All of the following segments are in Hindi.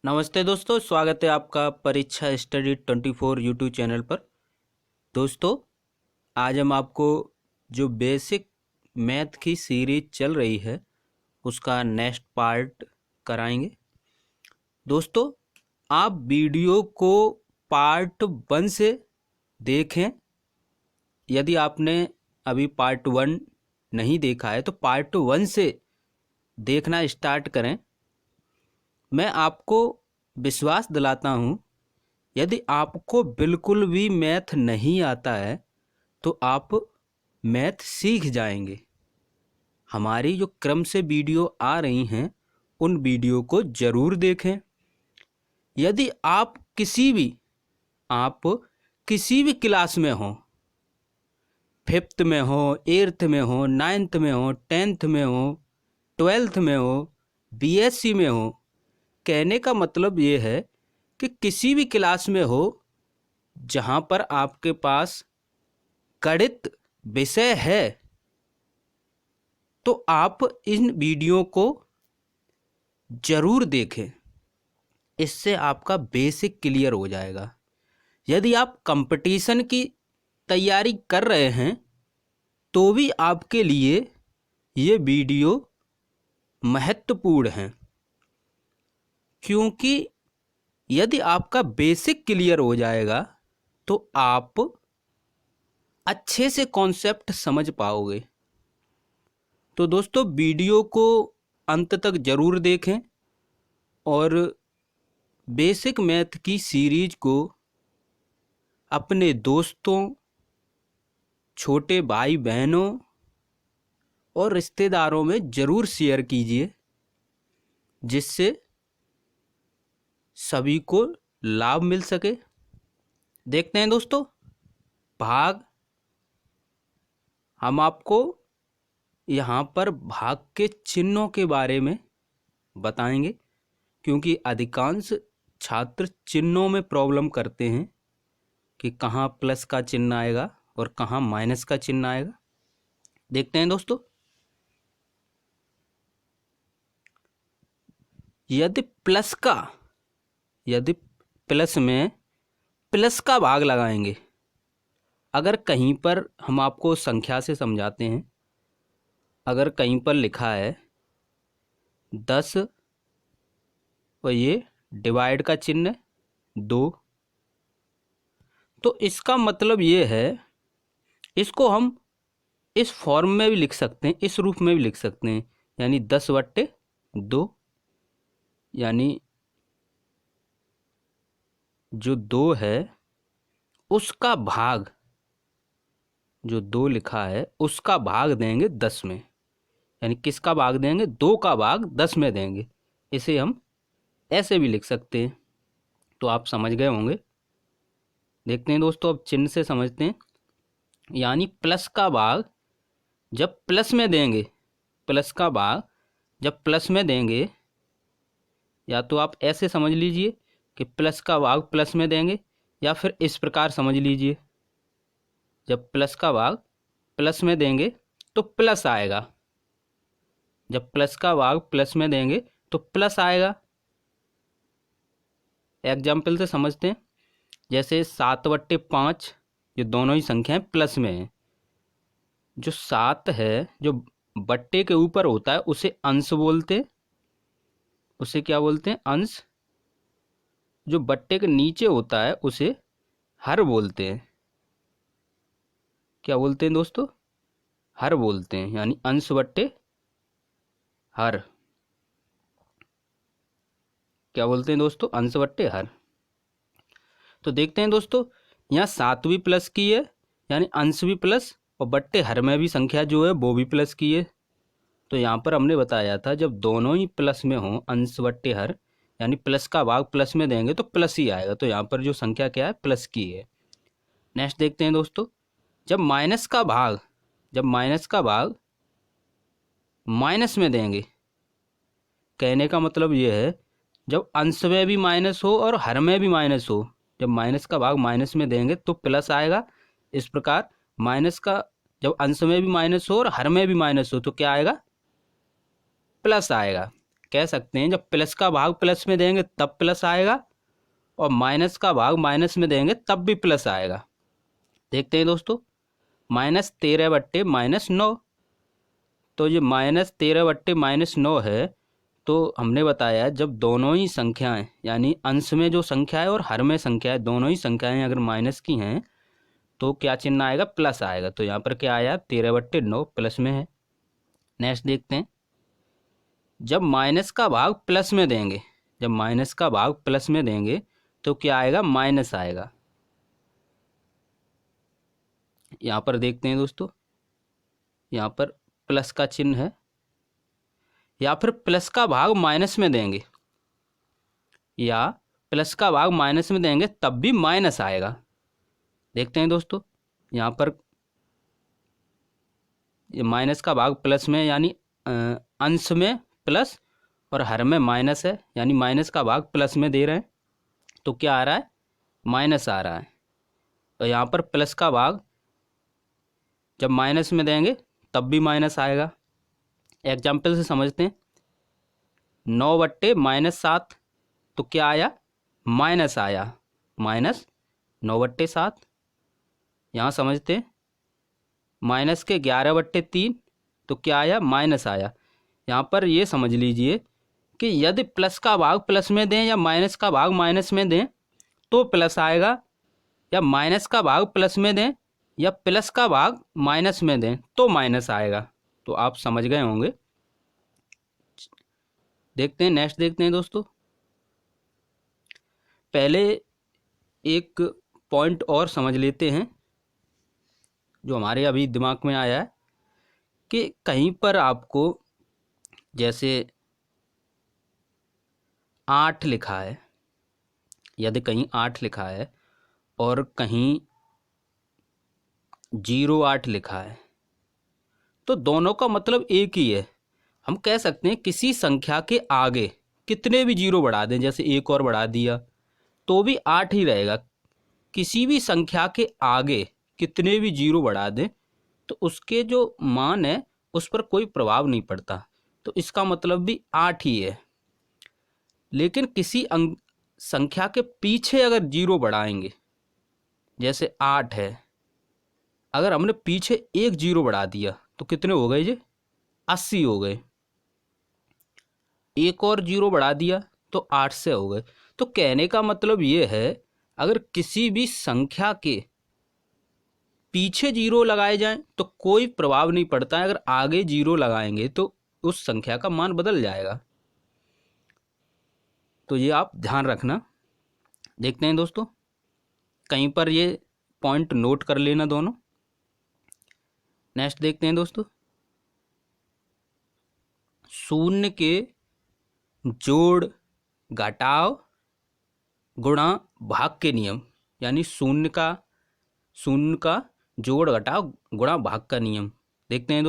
नमस्ते दोस्तों, स्वागत है आपका परीक्षा स्टडी 24 यूट्यूब चैनल पर। दोस्तों, आज हम आपको जो बेसिक मैथ की सीरीज चल रही है उसका नेक्स्ट पार्ट कराएंगे। दोस्तों, आप वीडियो को पार्ट 1 से देखें। यदि आपने अभी पार्ट 1 नहीं देखा है तो पार्ट 1 से देखना स्टार्ट करें। मैं आपको विश्वास दिलाता हूँ, यदि आपको बिल्कुल भी मैथ नहीं आता है तो आप मैथ सीख जाएंगे। हमारी जो क्रम से वीडियो आ रही हैं उन वीडियो को ज़रूर देखें। यदि आप किसी भी क्लास में हो, 5th में हो, 8th में हो, 9th में हो, 10th में हो, 12th में हो, BSc में हो, कहने का मतलब ये है कि किसी भी क्लास में हो जहाँ पर आपके पास गणित विषय है तो आप इन वीडियो को ज़रूर देखें। इससे आपका बेसिक क्लियर हो जाएगा। यदि आप कंपटीशन की तैयारी कर रहे हैं तो भी आपके लिए ये वीडियो महत्वपूर्ण है, क्योंकि यदि आपका बेसिक क्लियर हो जाएगा तो आप अच्छे से कॉन्सेप्ट समझ पाओगे। तो दोस्तों, वीडियो को अंत तक ज़रूर देखें और बेसिक मैथ की सीरीज को अपने दोस्तों, छोटे भाई बहनों और रिश्तेदारों में ज़रूर शेयर कीजिए, जिससे सभी को लाभ मिल सके। देखते हैं दोस्तों, भाग। हम आपको यहाँ पर भाग के चिन्हों के बारे में बताएंगे, क्योंकि अधिकांश छात्र चिन्हों में प्रॉब्लम करते हैं कि कहाँ प्लस का चिन्ह आएगा और कहाँ माइनस का चिन्ह आएगा। देखते हैं दोस्तों, यदि प्लस में प्लस का भाग लगाएंगे, अगर कहीं पर हम आपको संख्या से समझाते हैं, अगर कहीं पर लिखा है 10 और ये डिवाइड का चिन्ह 2, तो इसका मतलब ये है, इसको हम इस फॉर्म में भी लिख सकते हैं, इस रूप में भी लिख सकते हैं, यानी 10/2, यानी जो 2 है उसका भाग, जो 2 लिखा है उसका भाग देंगे 10 में, यानी किसका भाग देंगे? 2 का भाग 10 में देंगे। इसे हम ऐसे भी लिख सकते हैं। तो आप समझ गए होंगे। देखते हैं दोस्तों, अब चिन्ह से समझते हैं। यानी प्लस का भाग जब प्लस में देंगे, प्लस का भाग जब प्लस में देंगे, या तो आप ऐसे समझ लीजिए कि प्लस का भाग प्लस में देंगे, या फिर इस प्रकार समझ लीजिए, जब प्लस का भाग प्लस में देंगे तो प्लस आएगा। जब प्लस का भाग प्लस में देंगे तो प्लस आएगा। एग्जाम्पल से समझते हैं, जैसे 7/5, ये दोनों ही संख्याएं प्लस में हैं। जो 7 है, जो बट्टे के ऊपर होता है उसे अंश बोलते हैं। उसे क्या बोलते हैं? अंश। जो बट्टे के नीचे होता है उसे हर बोलते हैं। क्या बोलते हैं दोस्तों? हर बोलते हैं, यानी अंश बट्टे हर। क्या बोलते हैं दोस्तों? अंश बट्टे हर। तो देखते हैं दोस्तों, यहाँ 7 भी प्लस की है, यानी अंश भी प्लस, और बट्टे हर में भी संख्या जो है वो भी प्लस की है। तो यहाँ पर हमने बताया था, जब दोनों ही प्लस में हों, अंश बट्टे हर, यानी प्लस का भाग प्लस में देंगे तो प्लस ही आएगा। तो यहाँ पर जो संख्या क्या है? प्लस की है। नेक्स्ट देखते हैं दोस्तों, जब माइनस का भाग माइनस में देंगे, कहने का मतलब ये है, जब अंश में भी माइनस हो और हर में भी माइनस हो, जब माइनस का भाग माइनस में देंगे तो प्लस आएगा। इस प्रकार माइनस का जब अंश में भी माइनस हो और हर में भी माइनस हो तो क्या आएगा? प्लस आएगा। कह सकते हैं जब प्लस का भाग प्लस में देंगे तब प्लस आएगा और माइनस का भाग माइनस में देंगे तब भी प्लस आएगा। देखते हैं दोस्तों, -13/-9, तो ये -13/-9 है। तो हमने बताया जब दोनों ही संख्याएं यानी अंश में जो संख्या है और हर में संख्या है दोनों ही संख्याएं अगर माइनस की हैं तो क्या चिन्ह आएगा, प्लस आएगा। तो यहाँ पर क्या आया, 13/9 प्लस में है। नेक्स्ट देखते हैं, जब माइनस का भाग प्लस में देंगे, जब माइनस का भाग प्लस में देंगे तो क्या आएगा, माइनस आएगा। यहाँ पर देखते हैं दोस्तों, यहाँ पर प्लस का चिन्ह है। या फिर प्लस का भाग माइनस में देंगे, या प्लस का भाग माइनस में देंगे तब भी माइनस आएगा। देखते हैं दोस्तों, यहाँ पर ये माइनस का भाग प्लस में यानी अंश में प्लस और हर में माइनस है, यानी माइनस का भाग प्लस में दे रहे हैं तो क्या आ रहा है, माइनस आ रहा है। तो यहाँ पर प्लस का भाग जब माइनस में देंगे तब भी माइनस आएगा। एग्जाम्पल से समझते हैं, 9/-7 तो क्या आया, माइनस आया, -9/7। यहाँ समझते हैं, माइनस के 11/3 तो क्या आया, माइनस आया। यहाँ पर ये समझ लीजिए कि यदि प्लस का भाग प्लस में दें या माइनस का भाग माइनस में दें तो प्लस आएगा, या माइनस का भाग प्लस में दें या प्लस का भाग माइनस में दें तो माइनस आएगा। तो आप समझ गए होंगे। देखते हैं, नेक्स्ट देखते हैं दोस्तों। पहले एक पॉइंट और समझ लेते हैं जो हमारे अभी दिमाग में आया है कि कहीं पर आपको जैसे 8 लिखा है, यदि कहीं 8 लिखा है और कहीं 08 लिखा है तो दोनों का मतलब एक ही है। हम कह सकते हैं किसी संख्या के आगे कितने भी 0 बढ़ा दें, जैसे एक और बढ़ा दिया तो भी 8 ही रहेगा। किसी भी संख्या के आगे कितने भी 0 बढ़ा दें तो उसके जो मान है उस पर कोई प्रभाव नहीं पड़ता, तो इसका मतलब भी 8 ही है। लेकिन किसी संख्या के पीछे अगर 0 बढ़ाएंगे, जैसे 8 है, अगर हमने पीछे एक 0 बढ़ा दिया तो कितने हो गए, ये 80 हो गए। एक और 0 बढ़ा दिया तो 8 से हो गए। तो कहने का मतलब ये है, अगर किसी भी संख्या के पीछे 0 लगाए जाएं तो कोई प्रभाव नहीं पड़ता है, अगर आगे 0 लगाएंगे तो उस संख्या का मान बदल जाएगा। तो ये आप ध्यान रखना। देखते हैं दोस्तों, कहीं पर ये पॉइंट नोट कर लेना दोनों। नेक्स्ट देखते हैं दोस्तों, शून्य के जोड़ घटाव गुणा भाग के नियम, यानी शून्य का जोड़ घटाव गुणा भाग का नियम। देखते हैं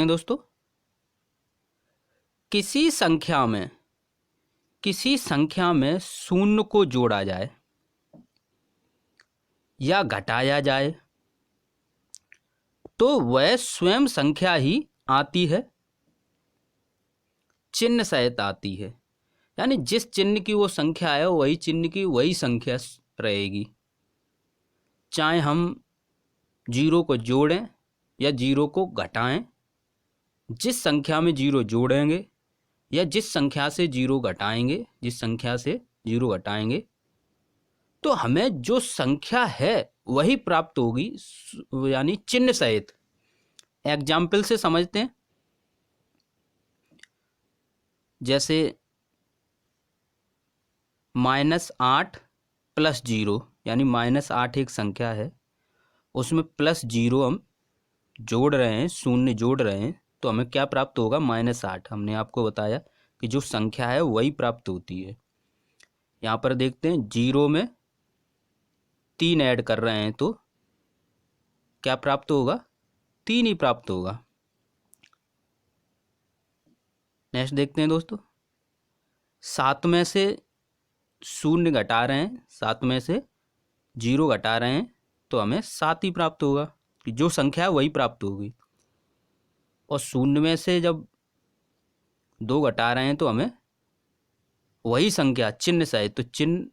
दोस्तों, किसी संख्या में शून्य को जोड़ा जाए या घटाया जाए तो वह स्वयं संख्या ही आती है, चिन्ह सहित आती है। यानी जिस चिन्ह की वो संख्या है वही चिन्ह की वही संख्या रहेगी, चाहे हम 0 को जोड़ें या 0 को घटाएं। जिस संख्या में 0 जोड़ेंगे या जिस संख्या से 0 घटाएंगे तो हमें जो संख्या है वही प्राप्त होगी, यानी चिन्ह सहित। एग्जाम्पल से समझते हैं, जैसे -8 + 0, यानी -8 एक संख्या है, उसमें +0 हम जोड़ रहे हैं, शून्य जोड़ रहे हैं, तो हमें क्या प्राप्त होगा, -8। हमने आपको बताया कि जो संख्या है वही प्राप्त होती है। यहाँ पर देखते हैं, 0 में 3 ऐड कर रहे हैं तो क्या प्राप्त होगा, 3 ही प्राप्त होगा। नेक्स्ट देखते हैं दोस्तों, 7 में से 0 घटा रहे हैं, 7 में से 0 घटा रहे हैं तो हमें 7 ही प्राप्त होगा। कि जो संख्या है वही प्राप्त होगी। और शून्य में से जब 2 घटा रहे हैं तो हमें वही संख्या चिन्ह से है, तो चिन्ह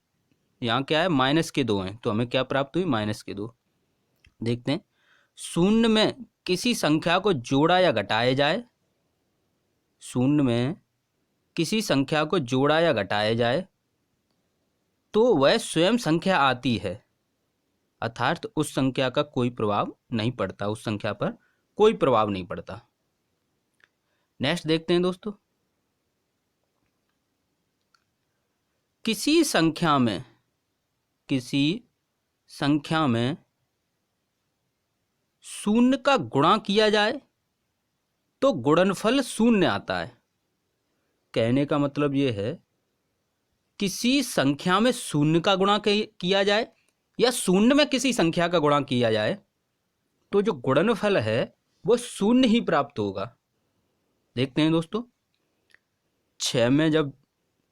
यहाँ क्या है, -2 हैं, तो हमें क्या प्राप्त हुई, -2। देखते हैं, शून्य में किसी संख्या को जोड़ा या घटाया जाए, शून्य में किसी संख्या को जोड़ा या घटाया जाए तो वह स्वयं संख्या आती है, अर्थात उस संख्या का कोई प्रभाव नहीं पड़ता, उस संख्या पर कोई प्रभाव नहीं पड़ता। नेक्स्ट देखते हैं दोस्तों, किसी संख्या में शून्य का गुणा किया जाए तो गुणनफल शून्य आता है। कहने का मतलब ये है, किसी संख्या में शून्य का गुणा किया जाए या शून्य में किसी संख्या का गुणा किया जाए तो जो गुणनफल है वो शून्य ही प्राप्त होगा। देखते हैं दोस्तों, 6 में जब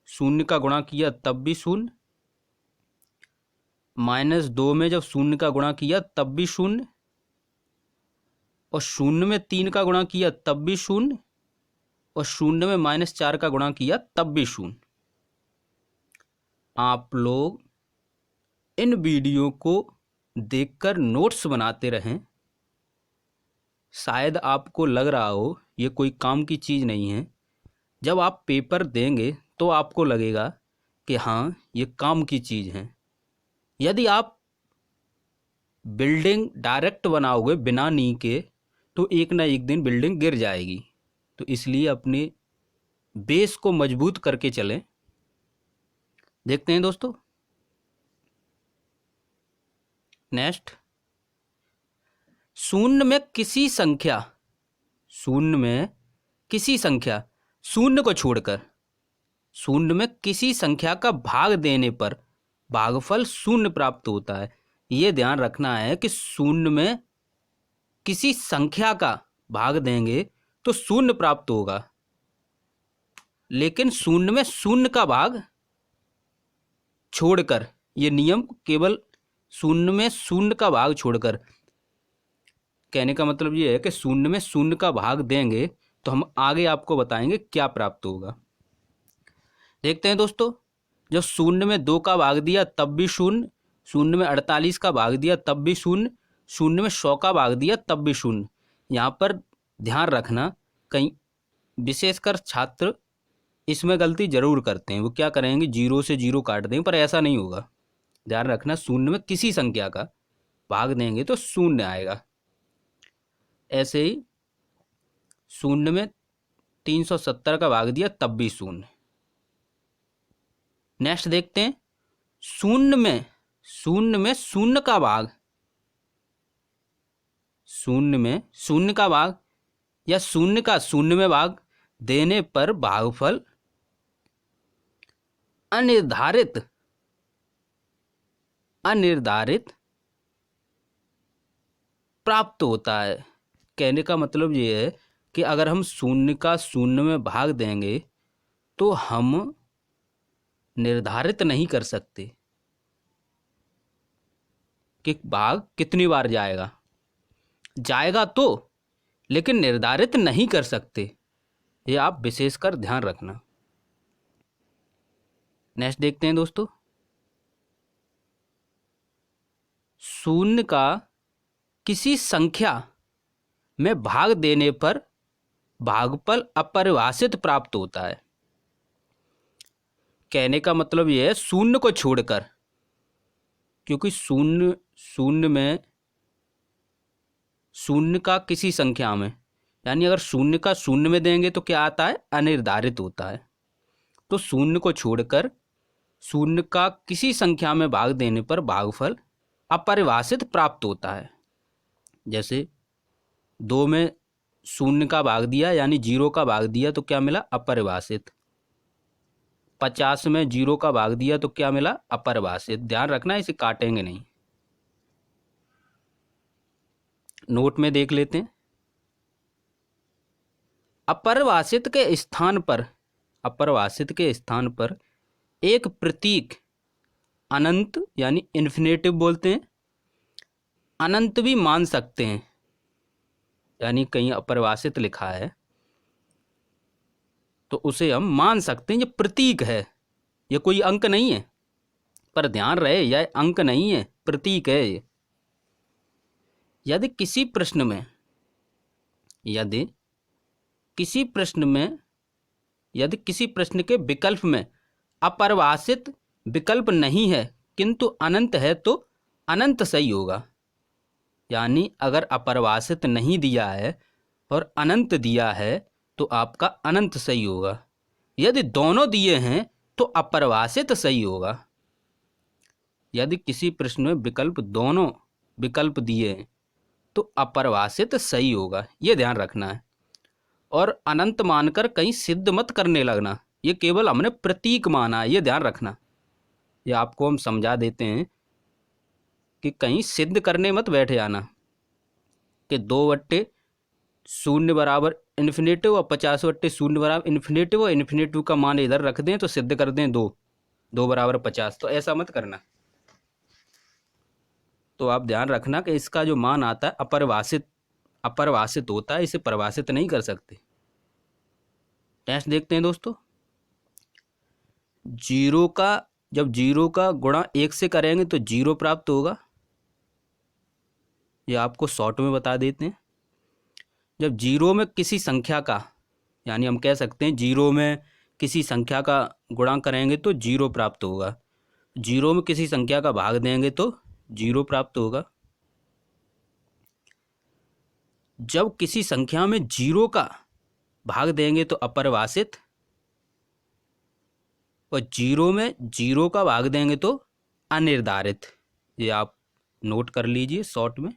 शून्य का गुणा किया तब भी शून्य, -2 में जब शून्य का गुणा किया तब भी शून्य, और शून्य में 3 का गुणा किया तब भी शून्य, और शून्य में -4 का गुणा किया तब भी शून्य। आप लोग इन वीडियो को देखकर नोट्स बनाते रहें। शायद आपको लग रहा हो ये कोई काम की चीज़ नहीं है, जब आप पेपर देंगे तो आपको लगेगा कि हाँ ये काम की चीज़ है। यदि आप बिल्डिंग डायरेक्ट बनाओगे बिना नींव के तो एक ना एक दिन बिल्डिंग गिर जाएगी, तो इसलिए अपने बेस को मजबूत करके चलें। देखते हैं दोस्तों, नेक्स्ट, शून्य में किसी संख्या शून्य को छोड़कर शून्य में किसी संख्या का भाग देने पर भागफल शून्य प्राप्त होता है। ये ध्यान रखना है कि शून्य में किसी संख्या का भाग देंगे तो शून्य प्राप्त होगा, लेकिन शून्य में शून्य का भाग छोड़कर, ये नियम केवल शून्य में शून्य का भाग छोड़कर, कहने का मतलब ये है कि शून्य में शून्य का भाग देंगे तो हम आगे आपको बताएंगे क्या प्राप्त होगा। देखते हैं दोस्तों, जब शून्य में 2 का भाग दिया तब भी शून्य, शून्य में 48 का भाग दिया तब भी शून्य, शून्य में 100 का भाग दिया तब भी शून्य। यहाँ पर ध्यान रखना, कहीं विशेषकर छात्र इसमें गलती जरूर करते हैं, वो क्या करेंगे 0 से 0 काट देंगे, पर ऐसा नहीं होगा। ध्यान रखना, शून्य में किसी संख्या का भाग देंगे तो शून्य आएगा। ऐसे ही शून्य में 370 का भाग दिया तब भी शून्य। नेक्स्ट देखते हैं, शून्य में शून्य का भाग, शून्य में शून्य का भाग या शून्य का शून्य में भाग देने पर भागफल अनिर्धारित प्राप्त होता है। कहने का मतलब ये है कि अगर हम शून्य का शून्य में भाग देंगे तो हम निर्धारित नहीं कर सकते कि भाग कितनी बार जाएगा तो, लेकिन निर्धारित नहीं कर सकते। ये आप विशेषकर ध्यान रखना। नेक्स्ट देखते हैं दोस्तों, शून्य का किसी संख्या में भाग देने पर भागफल अपरिभाषित प्राप्त होता है। कहने का मतलब यह है, शून्य को छोड़कर, क्योंकि शून्य में शून्य का किसी संख्या में, यानी अगर शून्य का शून्य में देंगे तो क्या आता है, अनिर्धारित होता है। तो शून्य को छोड़कर शून्य का किसी संख्या में भाग देने पर भागफल अपरिभाषित प्राप्त होता है। जैसे 2 में शून्य का भाग दिया यानी 0 का भाग दिया तो क्या मिला, अपरिभाषित। 50 में 0 का भाग दिया तो क्या मिला, अपरिभाषित। ध्यान रखना, इसे काटेंगे नहीं। नोट में देख लेते हैं, अपरिभाषित के स्थान पर एक प्रतीक अनंत यानी इन्फिनेटिव बोलते हैं, अनंत भी मान सकते हैं, यानी कहीं अपरिभाषित लिखा है तो उसे हम मान सकते हैं। ये प्रतीक है, ये कोई अंक नहीं है, पर ध्यान रहे यह अंक नहीं है, प्रतीक है ये। यदि किसी प्रश्न में यदि किसी प्रश्न के विकल्प में अपरिभाषित विकल्प नहीं है किंतु अनंत है तो अनंत सही होगा। यानी अगर अपरिभाषित नहीं दिया है और अनंत दिया है तो आपका अनंत सही होगा। यदि दोनों दिए हैं तो अपरिभाषित सही होगा। यदि किसी प्रश्न में दोनों विकल्प दिए हैं तो अपरिभाषित सही होगा, ये ध्यान रखना है। और अनंत मानकर कहीं सिद्ध मत करने लगना, ये केवल हमने प्रतीक माना है, ये ध्यान रखना। ये आपको हम समझा देते हैं कि कहीं सिद्ध करने मत बैठे आना कि 2/0 बराबर इन्फिनेटिव और 50/0 बराबर इन्फिनेटिव और इन्फिनेटिव का मान इधर रख दें तो सिद्ध कर दें 2 बराबर 50, तो ऐसा मत करना। तो आप ध्यान रखना कि इसका जो मान आता है अपरिभाषित होता है, इसे परिभाषित नहीं कर सकते। टेस्ट देखते हैं दोस्तों। जब 0 का गुणा 1 से करेंगे तो 0 प्राप्त होगा, ये आपको शॉर्ट में बता देते हैं। जब 0 में किसी संख्या का, यानी हम कह सकते हैं 0 में किसी संख्या का गुणा करेंगे तो 0 प्राप्त होगा। 0 में किसी संख्या का भाग देंगे तो 0 प्राप्त होगा। जब किसी संख्या में 0 का भाग देंगे तो अपरिभाषित, और 0 में 0 का भाग देंगे तो अनिर्धारित। ये आप नोट कर लीजिए शॉर्ट में।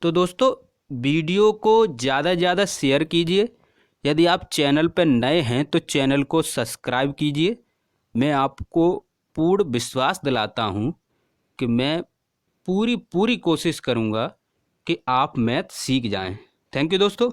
तो दोस्तों वीडियो को ज़्यादा से ज़्यादा शेयर कीजिए। यदि आप चैनल पर नए हैं तो चैनल को सब्सक्राइब कीजिए। मैं आपको पूर्ण विश्वास दिलाता हूं कि मैं पूरी कोशिश करूंगा कि आप मैथ सीख जाएं। थैंक यू दोस्तों।